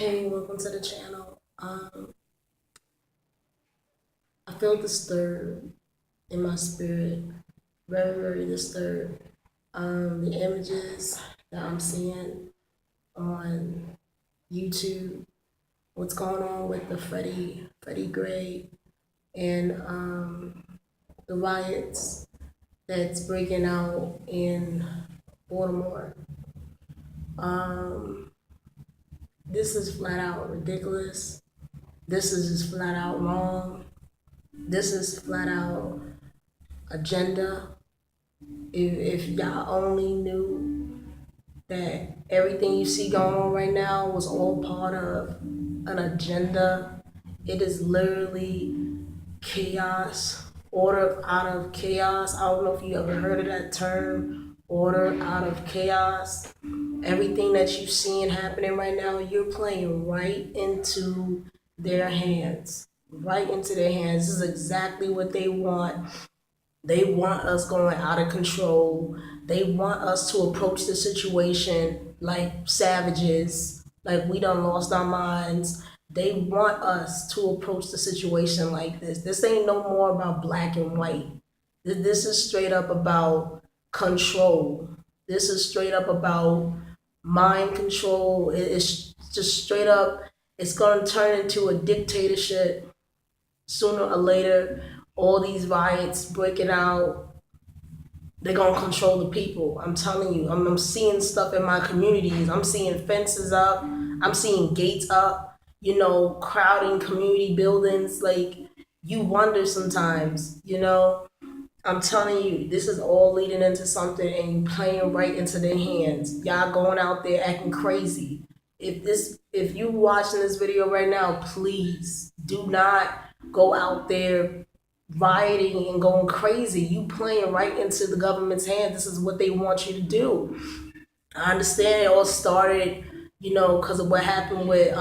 Hey, welcome to the channel. I feel disturbed in my spirit, very, very disturbed. The images that I'm seeing on YouTube, what's going on with the Freddie Gray, and the riots that's breaking out in Baltimore. Um, this is flat out ridiculous. This is just flat out wrong. This is flat out agenda. If y'all only knew that everything you see going on right now was all part of an agenda, it is literally chaos, order out of chaos. I don't know if you ever heard of that term, order out of chaos. Everything that you're seeing happening right now, you're playing right into their hands. Right into their hands. This is exactly what they want. They want us going out of control. They want us to approach the situation like savages, like we done lost our minds. They want us to approach the situation like this. This ain't no more about black and white. This is straight up about control. This is straight up about mind control. It's just straight up, it's going to turn into a dictatorship sooner or later. All these riots breaking out, they're gonna control the people. I'm telling you, I'm seeing stuff in my communities. I'm seeing fences up. I'm seeing gates up. Crowding community buildings. Like, you wonder sometimes. I'm telling you, this is all leading into something, and you playing right into their hands. Y'all going out there acting crazy. If you watching this video right now, please do not go out there rioting and going crazy. You playing right into the government's hands. This is what they want you to do. I understand it all started, because of what happened with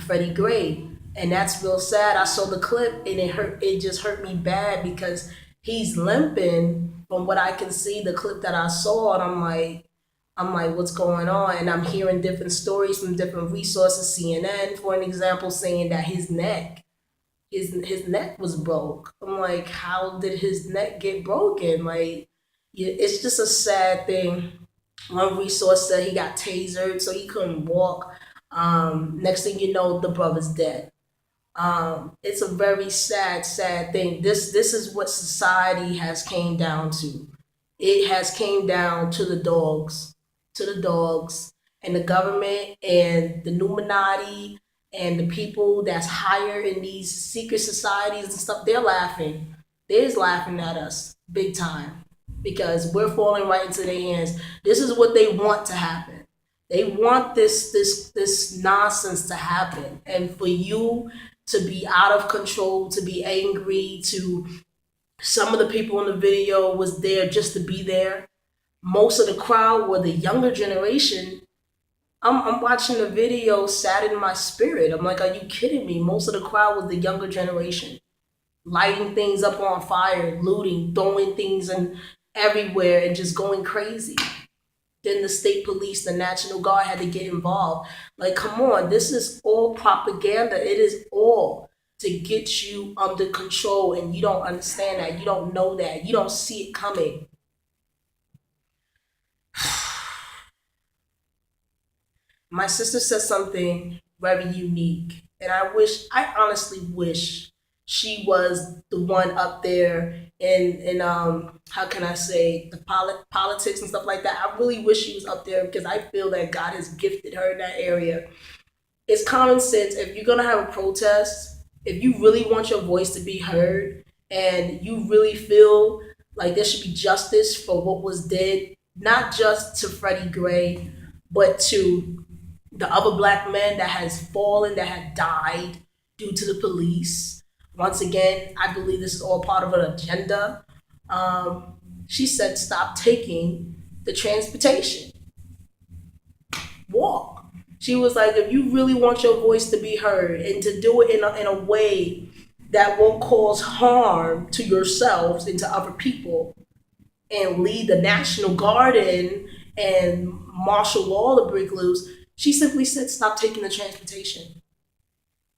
Freddie Gray, and that's real sad. I saw the clip and it hurt. It just hurt me bad because he's limping. From what I can see, the clip that I saw, and I'm like, what's going on? And I'm hearing different stories from different resources. CNN, for an example, saying that his neck was broke. I'm like, how did his neck get broken? Like, yeah, it's just a sad thing. One resource said he got tasered, so he couldn't walk. Next thing you know, the brother's dead. It's a very sad, sad thing. This is what society has came down to. It has came down to the dogs, and the government and the Illuminati and the people that's higher in these secret societies and stuff. They're laughing. They're laughing at us big time because we're falling right into their hands. This is what they want to happen. They want this nonsense to happen, and for you to be out of control, to be angry, to some of the people in the video was there just to be there. Most of the crowd were the younger generation. I'm watching the video, sad in my spirit. I'm like, are you kidding me? Most of the crowd was the younger generation, lighting things up on fire, looting, throwing things in everywhere, and just going crazy. Then the state police, the National Guard had to get involved. Like, come on, this is all propaganda. It is all to get you under control, and you don't understand that. You don't know that. You don't see it coming. My sister said something very unique, and I honestly wish she was the one up there in how can I say, the politics and stuff like that. I really wish she was up there because I feel that God has gifted her in that area. It's common sense. If you're gonna have a protest, if you really want your voice to be heard, and you really feel like there should be justice for what was did, not just to Freddie Gray, but to the other black men that has fallen, that had died due to the police. Once again, I believe this is all part of an agenda. She said, stop taking the transportation. Walk. She was like, if you really want your voice to be heard and to do it in a way that won't cause harm to yourselves and to other people, and lead the National Guard in and martial law to break loose, She simply said, stop taking the transportation.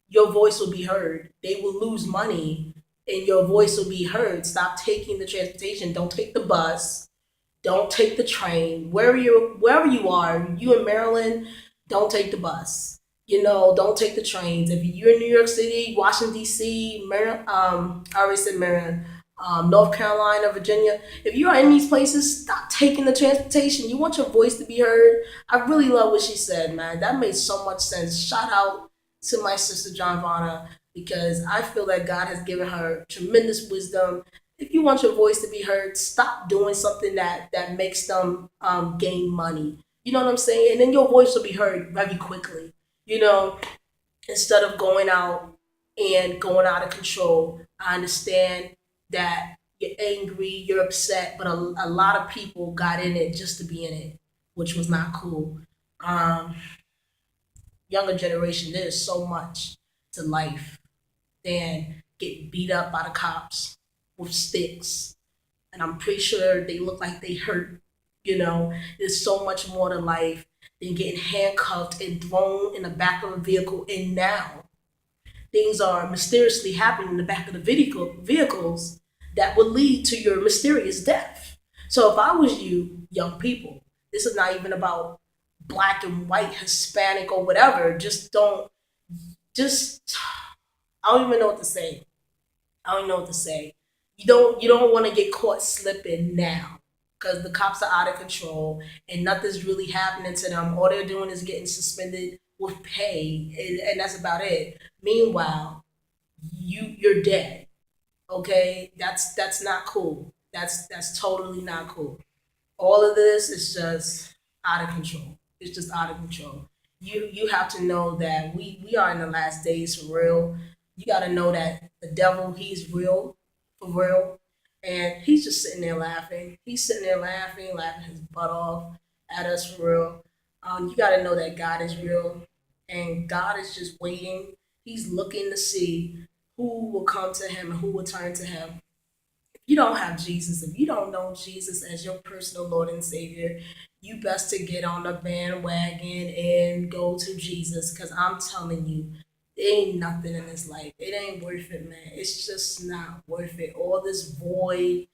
Your voice will be heard. They will lose money and your voice will be heard. Stop taking the transportation. Don't take the bus. Don't take the train. Wherever you are, you in Maryland, don't take the bus. Don't take the trains. If you're in New York City, Washington D.C., Maryland, I already said Maryland, North Carolina, Virginia. If you are in these places, stop taking the transportation. You want your voice to be heard. I really love what she said, man. That made so much sense. Shout out to my sister John Vonna because I feel that God has given her tremendous wisdom. If you want your voice to be heard, stop doing something that makes them gain money. You know what I'm saying? And then your voice will be heard very quickly. You know, instead of going out and going out of control. I understand that you're angry, you're upset, but a lot of people got in it just to be in it, which was not cool. Um, Younger generation, there's so much to life than get beat up by the cops with sticks. And I'm pretty sure they look like they hurt. There's so much more to life than getting handcuffed and thrown in the back of a vehicle. And now things are mysteriously happening in the back of the vehicles that would lead to your mysterious death. So if I was you, young people, this is not even about black and white, Hispanic or whatever. Just I don't even know what to say. I don't know what to say. You don't want to get caught slipping now because the cops are out of control and nothing's really happening to them. All they're doing is getting suspended with pay, and that's about it. Meanwhile, you're dead. Okay, that's not cool. That's totally not cool. All of this is just out of control. It's just out of control. You have to know that we are in the last days for real. You got to know that the devil, he's real, for real, and he's just sitting there laughing. He's sitting there laughing, laughing his butt off at us for real. You got to know that God is real, and God is just waiting. He's looking to see who will come to him and who will turn to him. You don't have Jesus, if you don't know Jesus as your personal Lord and Savior, you best to get on the bandwagon and go to Jesus. Cause I'm telling you, there ain't nothing in this life. It ain't worth it, man. It's just not worth it. All this void.